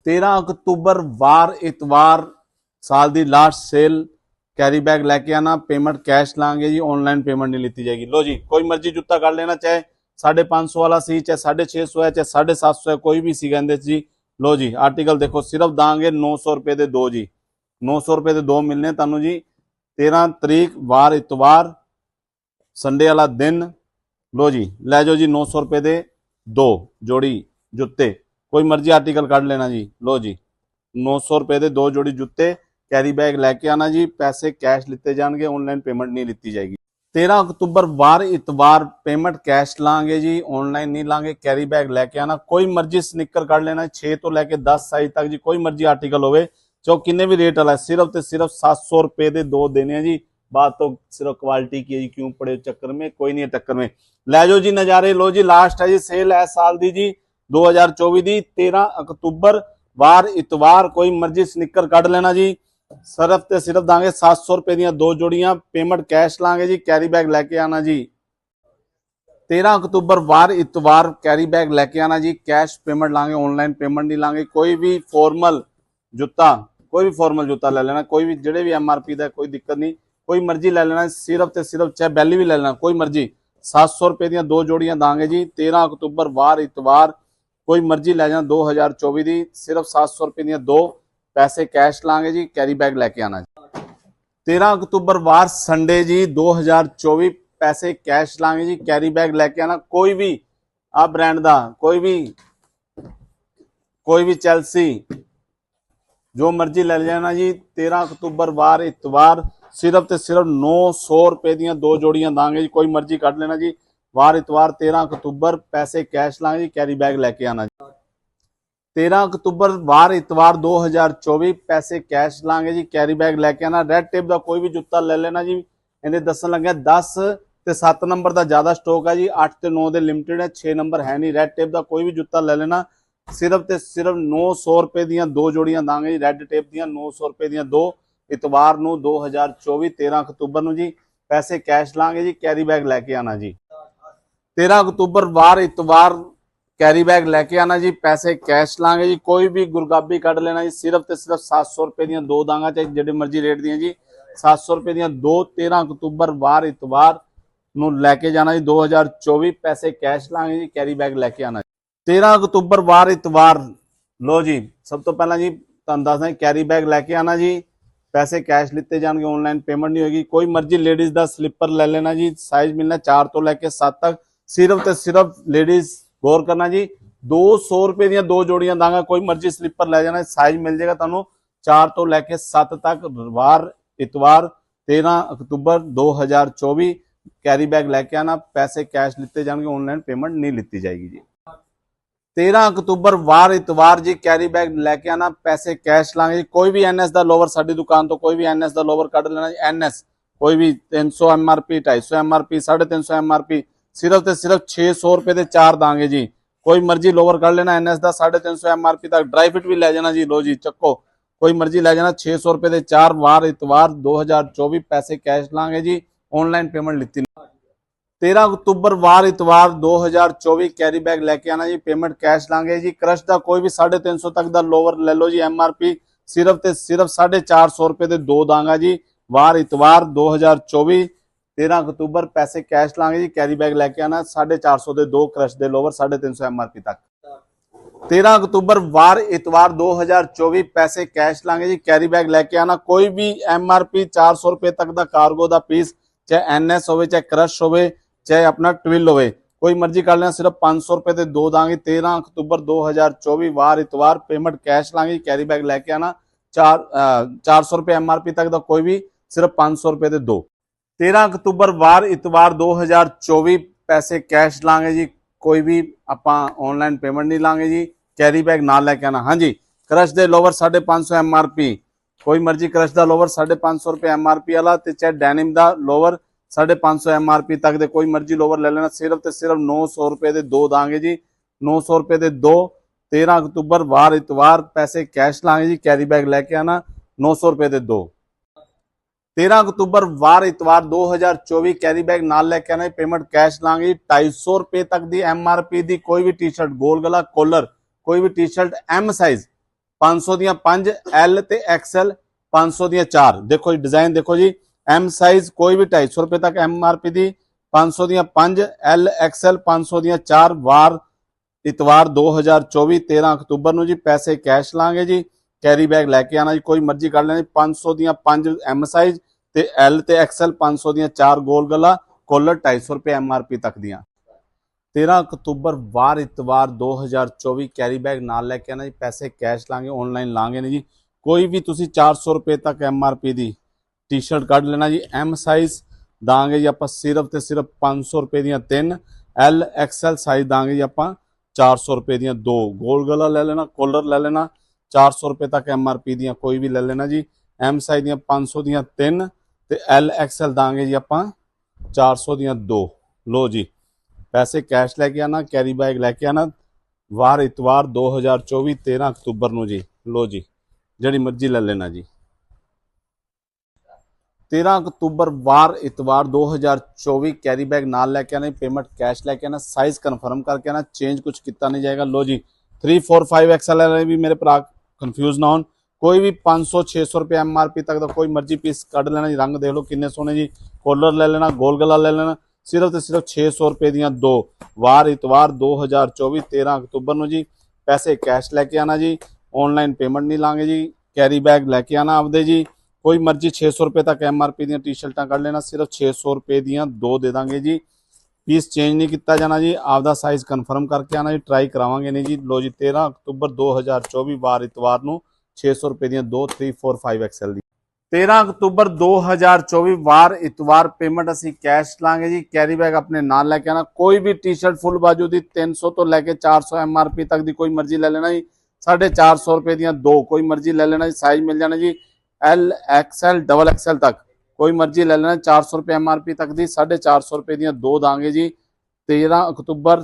13 October वार इतवार साल दी लास्ट सेल कैरी बैग लैके आना, पेमेंट कैश लांगे जी, ऑनलाइन पेमेंट नहीं लीती जाएगी। लो जी, कोई मर्जी जूता कर लेना, चाहे 550 वाला सी, चाहे 650 है, चाहे 750 है, कोई भी सी कहते जी। लो जी, आर्टिकल देखो, सिर्फ दांगे 900 रुपए दे दो जी, 900 रुपए दे दो मिलने तुहानू जी। 13 तरीक वार इतवार संडे वाला दिन। लो जी, लै जाओ जी 900 रुपए दे दो जोड़ी जुत्ते, कोई मर्जी आर्टिकल कट लेना जी। लो जी, 900 रुपए दे दो जोड़ी जुत्ते, कैरी बैग लैके आना जी, पैसे कैश लिते जाएंगे, ऑनलाइन पेमेंट नहीं लीती जाएगी। 13 अक्तूबर वार इतवार पेमेंट कैश लांगे जी, ऑनलाइन नहीं लांगे। कैरी बैग लैके आना, कोई मर्जी स्निकर कट लेना, 6 तो लैके 10 साइज तक जी, कोई मर्जी आर्टिकल होवे, चाहे किन्ने भी रेट वाला, सिर्फ ते सिर्फ 700 रुपए दे दो देने हैं जी। बात तो सिर्फ क्वालिटी की है जी, क्यों पड़े चक्कर में, कोई नहीं है टक्कर में। लै जाओ जी नजारे। लो जी, लास्ट है जी सेल है साल दी जी 2024 दी। 13 अक्तूबर वार इतवार, कोई मर्जी स्निकर कट लेना जी, सिर्फ ते सिर्फ दांगे 700 रुपए दियां दो जोड़ियां, पेमेंट कैश लांगे जी, कैरी बैग लैके आना जी। 13 अक्तूबर वार इतवार कैरी बैग लैके आना जी, कैश पेमेंट लांगे, ऑनलाइन पेमेंट नहीं लांगे। कोई भी फॉर्मल जूता, कोई भी फॉर्मल जूता ले लेना, कोई भी जेडे भी MRP का, कोई दिक्कत नहीं, कोई मर्जी ले लेना, सिर्फ ते सिर्फ चाहे बैली भी ले लेना, कोई मर्जी 700 रुपए दियां दो जोड़ियां दांगे जी। 13 अक्तूबर वार इतवार, कोई मर्जी लै जाना, 2024 दी, सिर्फ 700 रुपए दियां दो, पैसे कैश लांगे जी, कैरी बैग लैके आना जी। 13 अक्तूबर वार संडे जी 2024, पैसे कैश लांगे जी, कैरी बैग लैके आना। कोई भी आ ब्रांड का, कोई भी चैल्सी, जो मर्जी ले जाना जी। 13 अक्तूबर वार इतवार, सिर्फ ते सिर्फ 900 रुपए दियां दो जोड़ियां दांगे जी, कोई मर्जी कट लेना जी। वार इतवार 13 अक्तूबर, पैसे कैश लांगे जी, कैरी बैग लैके आना जी। 13 अक्तूबर वार इतवार 2024, पैसे कैश लांगे जी, कैरी बैग लैके आना। रेड टेप का कोई भी जूता ले लेना जी। इन्हें दसन लगे 10 ते 7 नंबर का ज्यादा स्टॉक है जी, 8 ते 9 दे लिमिटेड है, 6 नंबर है नहीं। रेड टेप का कोई भी जूता ले लेना, सिर्फ ते सिर्फ 900 रुपए दियां दो जोड़ियां दांगे जी, रेड टेप दियां 900 रुपए दियां दो। इतवार नू 2024 13 अक्तूबर नू जी, पैसे कैश लांगे जी, कैरी बैग लैके आना जी। 13 अक्तूबर वार इतवार कैरी बैग लैके आना जी, पैसे कैश लांगे जी। कोई भी गुरगाबी कट लेना जी, सिर्फ ते सिर्फ 700 रुपए दियां दो दांगा, चाहे जेडे मर्जी रेट दियां जी, 700 रुपए दियां दो। 13 अक्तूबर वार इतवार नू लैके जाना जी 2024, पैसे कैश लांगे जी, कैरी बैग लैके आना। 13 अक्तूबर वार इतवार, लो जी, सब तो पहला जी तुहानू दसदा कैरी बैग लैके आना जी, पैसे कैश लिते जाएंगे, ऑनलाइन पेमेंट नहीं होगी। कोई मर्जी लेडीज का स्लीपर ले लेना जी, साइज मिलना 4 तो लैके 7 तक, सिर्फ ते सिर्फ लेडीज गौर करना जी, 200 रुपए दियां दो जोड़ियां दांगा, कोई मर्जी स्लीपर ले जाना, साइज मिल जाएगा तुहानू 4 तो लैके 7 तक। वार इतवार 13 अक्तूबर 2024, कैरी बैग लैके आना, पैसे कैश लिते जाएंगे, ऑनलाइन पेमेंट नहीं लीती जाएगी जी। 13 अक्तूबर वार इतवार जी, कैरी बैग लैके आना, पैसे कैश लांगे जी। कोई भी NS का लोवर, साडी दुकान तो कोई भी NS का लोवर कट लेना जी। NS कोई भी 300 MRP, 250 MRP, 350 MRP, सिर्फ ते सिर्फ 600 रुपए दे 4 दांगे जी। कोई मर्जी लोवर कर लेना NS का 350 MRP तक, ड्राई फिट भी ले जाना जी। लो जी, चक्को, कोई मर्जी ले जाना, 600 रुपए दे 4, वार इतवार 2024, पैसे कैश लांगे जी, ऑनलाइन पेमेंट लिती। 13 अक्तूबर वार इतवार 2024, कैरी बैग लैके आना जी, पेमेंट कैश लांगे जी। क्रश का कोई भी 350 तक का लोवर ले लो जी, MRP सिर्फ ते सिर्फ 450 रुपए दे दो दांगा जी। वार इतवार 2024, 13 अक्तूबर, पैसे कैश लांगे जी, कैरी बैग लैके आना, 450 दे दो क्रश दे लोवर, 350 MRP तक। 13 अक्तूबर वार इतवार 2024, पैसे कैश लांगे जी, कैरी बैग लैके आना। कोई भी MRP 400 रुपए तक का कार्गो का पीस, चाहे NS हो, चाहे क्रश हो, चाहे अपना ट्विल हो, कोई मर्जी कर लेना, सिर्फ 500 रुपए दे दो दांगे। 13 अक्तूबर 2024 वार इतवार, पेमेंट कैश लांगे, कैरी बैग लैके आना। 400 रुपए MRP तक का कोई भी, सिर्फ 500 रुपए दे दो। 13 अक्तूबर वार इतवार 2024, पैसे कैश लांगे जी, कोई भी आपां ऑनलाइन पेमेंट नहीं लांगे जी, कैरी बैग ना लैके आना। हाँ जी, क्रश दे लोवर 550 MRP, कोई मर्जी क्रश का लोवर 550 रुपए MRP वाला, चाहे डेनिम का लोवर 550 MRP तक दे कोई मर्जी लोवर ले लेना, सिर्फ ते सिर्फ 900 रुपए दे दो दांगे जी, 900 रुपए दे दो। 13 अक्तूबर वार इतवार, पैसे कैश लांगे जी, कैरी बैग लैके आना, 900 रुपए दे दो। 13 अक्तूबर वार इतवार 2024, कैरी बैग नाल लैके आना, पेमेंट कैश लांगे। 250 रुपए तक दी MRP दी कोई भी टी शर्ट, गोल गला कॉलर, कोई भी टी शर्ट M साइज, 500 ਦੀਆਂ 5, L ਤੇ XL 500 ਦੀਆਂ 4। ਦੇਖੋ ਜੀ ਡਿਜ਼ਾਈਨ ਦੇਖੋ ਜੀ, M ਸਾਈਜ਼ ਕੋਈ ਵੀ 250 ਰੁਪਏ ਤੱਕ MRP ਦੀ, 500 ਦੀਆਂ 5, L XL 500 ਦੀਆਂ 4। ਵਾਰ ਇਤਵਾਰ 2024 13 ਅਕਤੂਬਰ ਨੂੰ ਜੀ। ਪੈਸੇ ਕੈਸ਼ ਲਾਂਗੇ ਜੀ, ਕੈਰੀ ਬੈਗ ਲੈ ਕੇ ਆਣਾ ਜੀ, ਕੋਈ ਮਰਜ਼ੀ ਕੱਢ ਲੈਣਾ। 500 ਦੀਆਂ 5 M ਸਾਈਜ਼ ਤੇ L ਤੇ XL 500 ਦੀਆਂ 4 ਗੋਲ ਗਲਾ, ਕੋਲਰ 250 ਰੁਪਏ MRP ਤੱਕ ਦੀਆਂ। 13 ਅਕਤੂਬਰ ਵਾਰ ਇਤਵਾਰ 2024 ਕੈਰੀ ਬੈਗ ਨਾਲ ਲੈ ਕੇ ਆਣਾ ਜੀ, ਪੈਸੇ ਕੈਸ਼ ਲਾਂਗੇ, ਆਨਲਾਈਨ ਲਾਂਗੇ ਨਹੀਂ ਜੀ। ਕੋਈ ਵੀ ਤੁਸੀਂ 400 ਰੁਪਏ ਤੱਕ MRP ਦੀ ਟੀ-ਸ਼ਰਟ ਕੱਢ ਲੈਣਾ ਜੀ। M ਸਾਈਜ਼ ਦਾਂਗੇ ਜੀ ਆਪਾਂ ਸਿਰਫ ਤੇ ਸਿਰਫ 500 ਰੁਪਏ ਦੀਆਂ 3, L XL ਸਾਈਜ਼ ਦਾਂਗੇ ਜੀ ਆਪਾਂ 400 ਰੁਪਏ ਦੀਆਂ 2। ਗੋਲ ਗਲਾ ਲੈ ਲੈਣਾ, ਕੋਲਰ ਲੈ ਲੈਣਾ, 400 ਰੁਪਏ ਤੱਕ MRP ਦੀਆਂ ਕੋਈ ਵੀ ਲੈ ਲੈਣਾ ਜੀ। M ਸਾਈਜ਼ ਦੀਆਂ 500 ਦੀਆਂ 3 ਤੇ L XL ਦਾਂਗੇ ਜੀ ਆਪਾਂ 400 ਦੀਆਂ 2। ਲੋ ਜੀ ਪੈਸੇ ਕੈਸ਼ ਲੈ ਕੇ ਆਣਾ, ਕੈਰੀ ਬੈਗ ਲੈ ਕੇ ਆਣਾ। ਵਾਰ ਇਤਵਾਰ 2024 13 ਅਕਤੂਬਰ ਨੂੰ ਜੀ। ਲੋ ਜੀ ਜਿਹੜੀ ਮਰਜ਼ੀ ਲੈ ਲੈਣਾ ਜੀ। 13 ਅਕਤੂਬਰ ਵਾਰ ਇਤਵਾਰ 2024 ਕੈਰੀ ਬੈਗ ਨਾਲ ਲੈ ਕੇ ਆਣਾ, ਪੇਮੈਂਟ ਕੈਸ਼ ਲੈ ਕੇ ਆਣਾ, ਸਾਈਜ਼ ਕਨਫਰਮ ਕਰਕੇ ਆਣਾ, ਚੇਂਜ ਕੁਝ ਕੀਤਾ ਨਹੀਂ ਜਾਏਗਾ। ਲੋ ਜੀ 3, 4, 5 XL ਵਾਲੇ ਵੀ ਮੇਰੇ ਭਰਾ ਕਨਫਿਊਜ਼ ਨਾ ਹੋਣ। ਕੋਈ ਵੀ 500 600 ਰੁਪਏ MRP ਤੱਕ ਦਾ ਕੋਈ ਮਰਜ਼ੀ ਪੀਸ ਕੱਢ ਲੈਣਾ ਜੀ। ਰੰਗ ਦੇਖ ਲਓ ਕਿੰਨੇ ਸੋਹਣੇ ਜੀ। ਕੋਲਰ ਲੈ ਲੈਣਾ, ਗੋਲ ਗਲਾ ਲੈ ਲੈਣਾ, ਸਿਰਫ ਤੇ ਸਿਰਫ 600 ਰੁਪਏ ਦੀਆਂ 2। ਵਾਰ ਇਤਵਾਰ 2024 13 ਅਕਤੂਬਰ ਨੂੰ ਜੀ। ਪੈਸੇ ਕੈਸ਼ ਲੈ ਕੇ ਆਣਾ ਜੀ, ਆਨਲਾਈਨ ਪੇਮੈਂਟ ਨਹੀਂ ਲਾਂਗੇ ਜੀ। ਕੈਰੀ ਬੈਗ ਲੈ ਕੇ ਆਣਾ ਆਪਦੇ ਜੀ। ਕੋਈ ਮਰਜ਼ੀ 600 ਰੁਪਏ ਤੱਕ MRP ਦੀਆਂ ਟੀ-ਸ਼ਰਟਾਂ ਕੱਢ ਲੈਣਾ, ਸਿਰਫ 600 ਰੁਪਏ ਦੀਆਂ 2 ਦੇ ਦਾਂਗੇ ਜੀ। ਪੀਸ ਚੇਂਜ ਨਹੀਂ ਕੀਤਾ ਜਾਣਾ ਜੀ। ਆਪਦਾ ਸਾਈਜ਼ ਕਨਫਰਮ ਕਰਕੇ ਆਣਾ ਜੀ, ਟਰਾਈ ਕਰਾਵਾਂਗੇ ਨਹੀਂ ਜੀ। ਲੋ ਜੀ 13 ਅਕਤੂਬਰ 2024 ਵਾਰ ਇਤਵਾਰ ਨੂੰ 600 ਰੁਪਏ ਦੀਆਂ 2, 3, 4, 5 XL ਦੀ। 13 ਅਕਤੂਬਰ 2024 ਵਾਰ ਇਤਵਾਰ ਪੇਮੈਂਟ ਅਸੀਂ ਕੈਸ਼ ਲਾਂਗੇ ਜੀ। ਕੈਰੀ ਬੈਗ ਆਪਣੇ ਨਾਲ ਲੈ ਕੇ ਆਣਾ। ਕੋਈ ਵੀ ਟੀ-ਸ਼ਰਟ ਫੁੱਲ ਬਾਜੂ ਦੀ 300 ਤੋਂ ਲੈ ਕੇ 400 MRP ਤੱਕ ਦੀ ਕੋਈ ਮਰਜ਼ੀ ਲੈ ਲੈਣਾ ਜੀ। 450 ਰੁਪਏ ਦੀਆਂ 2 ਕੋਈ ਮਰਜ਼ੀ ਲੈ ਲੈਣਾ ਜੀ। ਸਾਈਜ਼ ਮਿਲ ਜਾਣਾ ਜੀ L XL ਡਬਲ XL ਤੱਕ ਕੋਈ ਮਰਜ਼ੀ ਲੈ ਲੈਣਾ। 400 ਰੁਪਏ MRP ਤੱਕ ਦੀ 450 ਰੁਪਏ ਦੀਆਂ 2 ਦਾਂਗੇ ਜੀ। 13 ਅਕਤੂਬਰ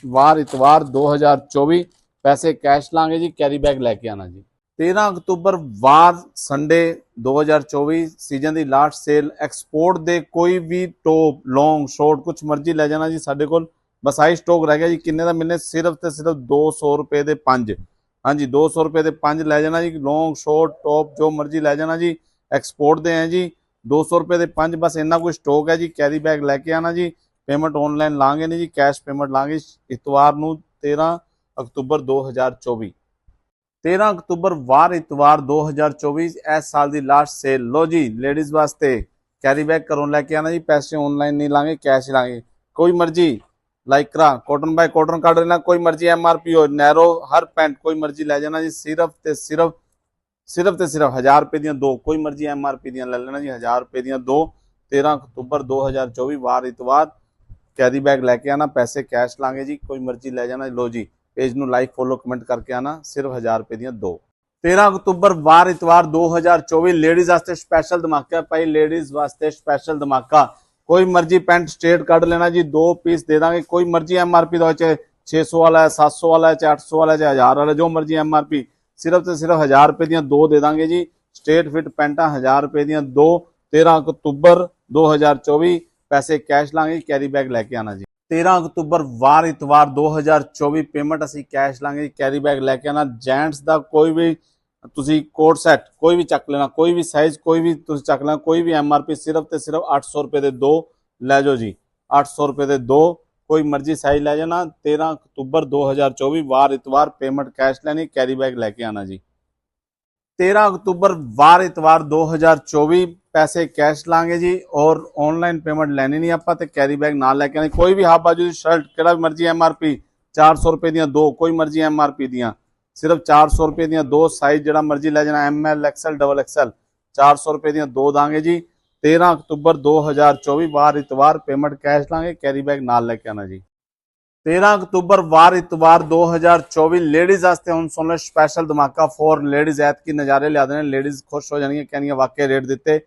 ਵਾਰ ਇਤਵਾਰ 2024 ਪੈਸੇ ਕੈਸ਼ ਲਾਂਗੇ ਜੀ, ਕੈਰੀ ਬੈਗ ਲੈ ਕੇ ਆਣਾ ਜੀ। 13 ਅਕਤੂਬਰ ਵਾਰ ਸੰਡੇ 2024 ਸੀਜ਼ਨ ਦੀ ਲਾਸਟ ਸੇਲ। ਐਕਸਪੋਰਟ ਦੇ ਕੋਈ ਵੀ ਟੋਪ ਲੌਂਗ ਸ਼ਾਰਟ ਕੁਝ ਮਰਜ਼ੀ ਲੈ ਜਾਣਾ ਜੀ। ਸਾਡੇ ਕੋਲ ਬਸ ਆਹੀ ਸਟਾਕ ਰਹਿ ਗਿਆ ਜੀ। ਕਿੰਨੇ ਦਾ ਮਿਲਨੇ? ਸਿਰਫ ਤੇ ਸਿਰਫ 200 ਰੁਪਏ ਦੇ 5। ਹਾਂਜੀ 200 ਰੁਪਏ ਦੇ 5 ਲੈ ਜਾਣਾ ਜੀ। ਲੌਂਗ ਸ਼ਾਰਟ ਟੌਪ ਜੋ ਮਰਜ਼ੀ ਲੈ ਜਾਣਾ ਜੀ। ਐਕਸਪੋਰਟ ਦੇ ਹੈ ਜੀ 200 ਰੁਪਏ ਦੇ 5। ਬਸ ਇੰਨਾ ਕੁਝ ਸਟਾਕ ਹੈ ਜੀ। ਕੈਰੀ ਬੈਗ ਲੈ ਕੇ ਆਣਾ ਜੀ। ਪੇਮੈਂਟ ਆਨਲਾਈਨ ਲਾਂਗੇ ਨਹੀਂ ਜੀ, ਕੈਸ਼ ਪੇਮੈਂਟ ਲਾਂਗੇ ਇਤਵਾਰ ਨੂੰ 13 ਅਕਤੂਬਰ 2024। 13 ਅਕਤੂਬਰ ਵਾਰ ਇਤਵਾਰ 2024 ਇਸ ਸਾਲ ਦੀ ਲਾਸਟ ਸੇਲ। ਲੋ ਜੀ ਲੇਡੀਜ਼ ਵਾਸਤੇ ਕੈਰੀ ਬੈਗ ਘਰੋਂ ਲੈ ਕੇ ਆਣਾ ਜੀ। ਪੈਸੇ ਆਨਲਾਈਨ ਨਹੀਂ ਲਾਂਗੇ, ਕੈਸ਼ ਲਾਂਗੇ। ਕੋਈ ਮਰਜ਼ੀ ਲਾਈਕਰਾ ਕਾਟਨ ਬਾय ਕਾਟਨ ਕੱਢ ਲੈਣਾ, ਕੋਈ ਮਰਜ਼ੀ MRP ਹੋ ਨੈਰੋ ਹਰ ਪੈਂਟ ਕੋਈ ਮਰਜ਼ੀ ਲੈ ਜਾਣਾ ਜੀ। ਸਿਰਫ ਤੇ ਸਿਰਫ 1000 ਰੁਪਏ ਦੀਆਂ 2 ਕੋਈ ਮਰਜ਼ੀ MRP ਦੀਆਂ ਲੈ ਲੈਣਾ ਜੀ। 1000 ਰੁਪਏ ਦੀਆਂ 2। 13 ਅਕਤੂਬਰ 2024 ਵਾਰ ਇਤਵਾਰ ਕੈਰੀ ਬੈਗ ਲੈ ਕੇ ਆਣਾ, ਪੈਸੇ ਕੈਸ਼ ਲਾਂਗੇ ਜੀ। ਕੋਈ ਮਰਜ਼ੀ ਲੈ ਜਾਣਾ। ਲੋ ਜੀ पेज ਨੂੰ लाइक फॉलो कमेंट करके आना। सिर्फ 1000 रुपए ਦੀਆਂ 2। 13 ਅਕਤੂਬਰ ਵਾਰ ਇਤਵਾਰ 2024 ਲੇਡੀਜ਼ ਵਾਸਤੇ ਸਪੈਸ਼ਲ ਧਮਾਕਾ ਭਾਈ। ਲੇਡੀਜ਼ ਵਾਸਤੇ ਸਪੈਸ਼ਲ ਧਮਾਕਾ। ਕੋਈ ਮਰਜ਼ੀ ਪੈਂਟ ਸਟ੍ਰੇਟ ਕੱਢ ਲੈਣਾ ਜੀ। 2 ਪੀਸ ਦੇ ਦਾਂਗੇ। ਕੋਈ ਮਰਜ਼ੀ MRP ਦਾ ਚਾਹੇ 600 ਵਾਲਾ ਹੈ, 700 ਵਾਲਾ ਹੈ, 800 ਵਾਲਾ ਹੈ, 1000 ਵਾਲਾ, ਜੋ ਮਰਜ਼ੀ MRP। ਸਿਰਫ ਤੇ ਸਿਰਫ 1000 ਰੁਪਏ ਦੀਆਂ 2 ਦੇ ਦਾਂਗੇ ਜੀ। ਸਟ੍ਰੇਟ ਫਿਟ ਪੈਂਟਾਂ 1000 ਰੁਪਏ ਦੀਆਂ 2। 13 ਅਕਤੂਬਰ 2024 ਪੈਸੇ ਕੈਸ਼ ਲਾਂਗੇ, ਕੈਰੀ ਬੈਗ ਲੈ ਕੇ ਆਣਾ ਜੀ। 13 ਅਕਤੂਬਰ ਵਾਰ ਇਤਵਾਰ 2024 ਪੇਮੈਂਟ ਅਸੀਂ ਕੈਸ਼ ਲਾਂਗੇ, ਕੈਰੀ ਬੈਗ ਲੈ ਕੇ ਆਣਾ। ਜੈਂਟਸ ਦਾ ਕੋਈ ਵੀ ਤੁਸੀਂ ਕੋਟ ਸੈਟ ਕੋਈ ਵੀ ਚੱਕ ਲੈਣਾ, ਕੋਈ ਵੀ ਸਾਈਜ਼ ਕੋਈ ਵੀ ਤੁਸੀਂ ਚੱਕ ਲੈਣਾ, ਕੋਈ ਵੀ MRP ਸਿਰਫ ਤੇ ਸਿਰਫ 800 ਰੁਪਏ ਦੇ 2 ਲੈ ਜਾਓ ਜੀ। 800 ਰੁਪਏ ਦੇ 2 ਕੋਈ ਮਰਜ਼ੀ ਸਾਈਜ਼ ਲੈ ਜਾਣਾ। 13 ਅਕਤੂਬਰ 2024 ਵਾਰ ਇਤਵਾਰ ਪੇਮੈਂਟ ਕੈਸ਼ ਲੈਣੀ, ਕੈਰੀ ਬੈਗ ਲੈ ਕੇ ਆਣਾ ਜੀ। 13 ਅਕਤੂਬਰ ਵਾਰ ਇਤਵਾਰ 2024 ਪੈਸੇ ਕੈਸ਼ ਲਾਂਗੇ ਜੀ ਔਰ ਆਨਲਾਈਨ ਪੇਮੈਂਟ ਲੈਣੀ ਨਹੀਂ ਆਪਾਂ ਤੇ ਕੈਰੀ ਬੈਗ ਨਾਲ ਲੈ ਕੇ ਆਣੀ। ਕੋਈ ਵੀ ਹਾਫ ਬਾਜੂ ਦੀ ਸ਼ਰਟ ਕਿਹੜਾ ਵੀ ਮਰਜ਼ੀ MRP 400 ਰੁਪਏ ਦੀਆਂ 2 ਕੋਈ ਮਰਜ਼ੀ MRP ਦੀਆਂ ਸਿਰਫ 400 ਰੁਪਏ ਦੀਆਂ 2 ਸਾਈਜ਼ ਜਿਹੜਾ ਮਰਜ਼ੀ ਲੈ ਜਾਣਾ ML XL ਡਬਲ XL 400 ਰੁਪਏ ਦੀਆਂ 2 ਦਾਂਗੇ ਜੀ। 13 ਅਕਤੂਬਰ 2024 ਵਾਰ ਇਤਵਾਰ ਪੇਮੈਂਟ ਕੈਸ਼ ਲਾਂਗੇ, ਕੈਰੀ ਬੈਗ ਨਾਲ ਲੈ ਕੇ ਆਣਾ ਜੀ। 13 ਅਕਤੂਬਰ ਵਾਰ ਇਤਵਾਰ 2024 ਲੇਡੀਜ਼ ਵਾਸਤੇ ਹੁਣ ਸੁਣ ਲਓ ਸਪੈਸ਼ਲ ਧਮਾਕਾ ਫॉर ਲੇਡੀਜ਼। ਐਤਕੀ ਨਜ਼ਾਰੇ ਲਿਆ ਦੇਣੇ, ਲੇਡੀਜ਼ ਖੁਸ਼ ਹੋ ਜਾਣਗੀਆਂ, ਕਹਿਣਗੀਆਂ ਵਾਕਈ ਰੇਟ ਦਿੱਤੇ।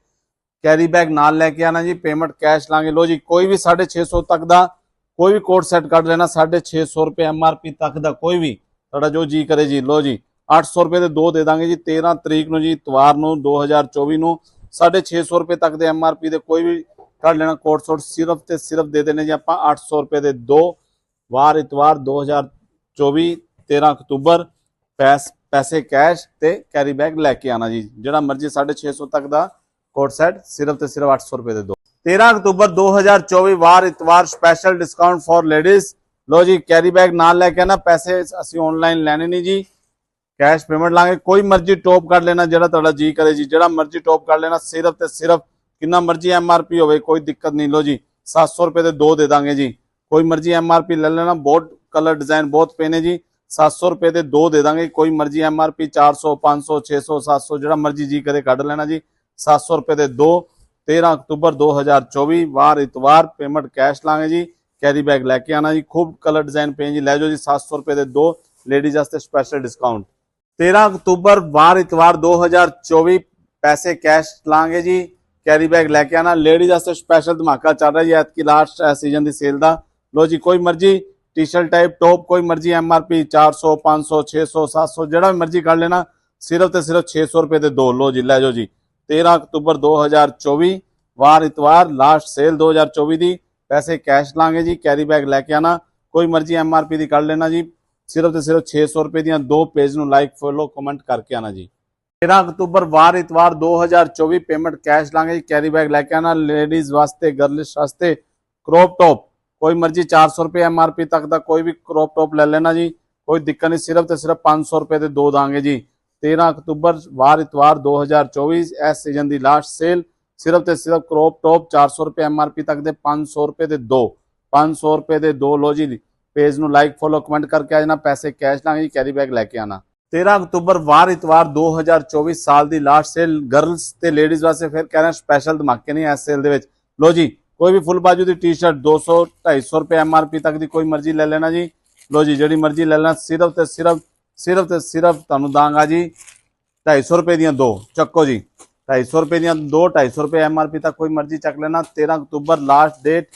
ਕੈਰੀ ਬੈਗ ਨਾਲ ਲੈ ਕੇ ਆਣਾ ਜੀ, ਪੇਮੈਂਟ ਕੈਸ਼ ਲਾਂਗੇ। ਲੋ ਜੀ ਕੋਈ ਵੀ 650 ਤੱਕ ਦਾ ਕੋਈ ਵੀ ਕੋਟ ਸੈਟ ਕੱਢ ਲੈਣਾ, 650 ਰੁਪਏ MRP ਤੱਕ ਦਾ ਕੋਈ ਵੀ ਤੁਹਾਡਾ ਜੋ ਜੀ ਕਰੇ ਜੀ। ਲੋ ਜੀ 800 ਰੁਪਏ ਦੇ 2 ਦੇ ਦਾਂਗੇ ਜੀ। 13 ਤਰੀਕ ਨੂੰ ਜੀ ਇਤਵਾਰ ਨੂੰ 2024 ਨੂੰ 650 ਰੁਪਏ ਤੱਕ ਦੇ MRP ਦੇ ਕੋਈ ਵੀ ਕੱਢ ਲੈਣਾ ਕੋਟ ਸੈਟ ਸਿਰਫ ਤੇ ਸਿਰਫ ਦੇ ਦੇਣੇ ਜੀ ਆਪਾਂ 800 ਰੁਪਏ ਦੇ 2। ਵਾਰ ਇਤਵਾਰ 2024 13 ਅਕਤੂਬਰ पैसे कैश ते कैरी बैग लैके आना जी। जिहड़ा मर्जी 650 तक का कोट सैट सिर्फ ते सिर्फ 800 रुपए दे दो। 13 अक्तूबर 2024 वार इतवार स्पेशल डिस्काउंट फॉर लेडीज। लो जी कैरी बैग ना लैके आना, पैसे असी ऑनलाइन लैने नहीं जी, कैश पेमेंट लांगे। कोई मर्जी टॉप कर लेना जिहड़ा तुहाडा जी करे जी, जिहड़ा मर्जी टॉप कर लेना। सिर्फ ते सिर्फ कितना मर्जी MRP होवे कोई दिक्कत नहीं। लो जी 700 रुपए दे दो दे दांगे जी। कोई मर्जी MRP ले लेना, बहुत कलर डिजाइन बहुत पे ने जी। 700 रुपए दे दो दे दांगे। कोई मर्जी MRP 400 500 600 700 जिहड़ा मर्जी जी करे कढ लेना जी। 700 रुपए दे दो। 13 अक्तूबर 2024 वार इतवार पेमेंट कैश लांगे जी, कैरी बैग लैके आना जी। खूब कलर डिजाइन पे जी, लै जाओ जी। 700 रुपए दे दो, लेडीज वास्ते स्पेशल डिस्काउंट। 13 अक्तूबर वार इतवार 2024 पैसे कैश लांगे जी, कैरी बैग लैके आना। लेडीज वास्ते स्पेशल धमाका चल रहा जी ऐतकी लास्ट सीजन की सेल का। लो जी कोई मर्जी टी शर्ट टाइप टॉप, कोई मर्जी MRP 400 500 600 700 जिहड़ा मर्जी कर लेना, सिर्फ ते सिर्फ 600 रुपए दे दो। लो जी लै जाओ जी। 13 अक्तूबर 2024 वार इतवार लास्ट सेल 2024 की, पैसे कैश लांगे जी, कैरी बैग लैके आना। कोई मर्जी MRP की कर लेना जी, सिर्फ ते सिर्फ 600 रुपए दी दो। पेज नूं लाइक फॉलो कमेंट करके आना जी। 13 अक्तूबर वार इतवार 2024 पेमेंट कैश लांगे जी, कैरी बैग लैके आना। लेडीज वास्ते गर्लिश वास्ते क्रॉप टॉप, कोई मर्जी 400 रुपए MRP तक का कोई भी क्रॉप टॉप ले लेना जी, कोई दिक्कत नहीं। सिर्फ ते सिर्फ 500 रुपए दे दो दांगे जी। 13 अक्तूबर वार इतवार 2024 इस सीजन की लास्ट सेल, सिर्फ ते सिर्फ क्रॉप टॉप 400 रुपए MRP तक दे 500 रुपए दे दो। 500 रुपए दे दो। लो जी पेज नूं लाइक फॉलो कमेंट करके आ जाना, पैसे कैश लांगे जी, कैरी बैग लैके आना। 13 अक्तूबर वार इतवार 2024 साल की लास्ट सेल गर्ल्स ते लेडीज वास्ते फिर कह रहे हैं स्पेशल धमाके नहीं इस सेल दे विच। लो जी कोई भी फुल बाजू की टी शर्ट 200 250 रुपए MRP तक की कोई मर्जी ले लेना जी। लो जी जिहड़ी मर्जी ले लेना, सिर्फ ते सिर्फ तुहानूं दांगा जी 250 रुपए दी दो। चक्को जी 250 रुपए दी दो, 250 रुपए MRP तक कोई मर्जी चक लेना। 13 अक्तूबर लास्ट डेट